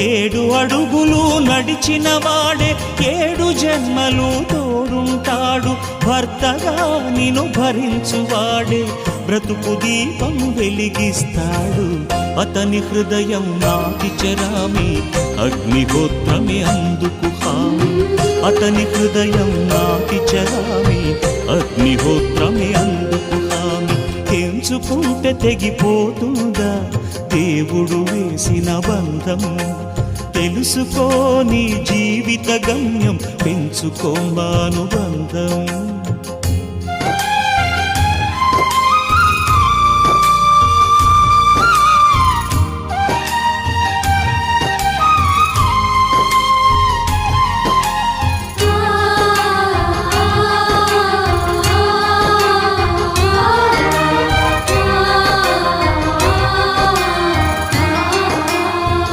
7 అడుగులు నడిచిన వాడే 7 జన్మలు తోడుంటాడు. భర్తగా నిన్ను భరించువాడే బ్రతుకు దీపం వెలిగిస్తాడు. అతని హృదయం నాటి చెరామి అగ్నిహోత్రమే అందుకు హామీ. అతని హృదయం నాటి చెరామి అగ్నిహోత్రమే అందుకు హామీ. తెంచుకుంటే తెగిపోతుందా దేవుడు వేసిన బంధం? తెలుసుకో నీ జీవిత గమ్యం, పెంచుకోమానుబంధం.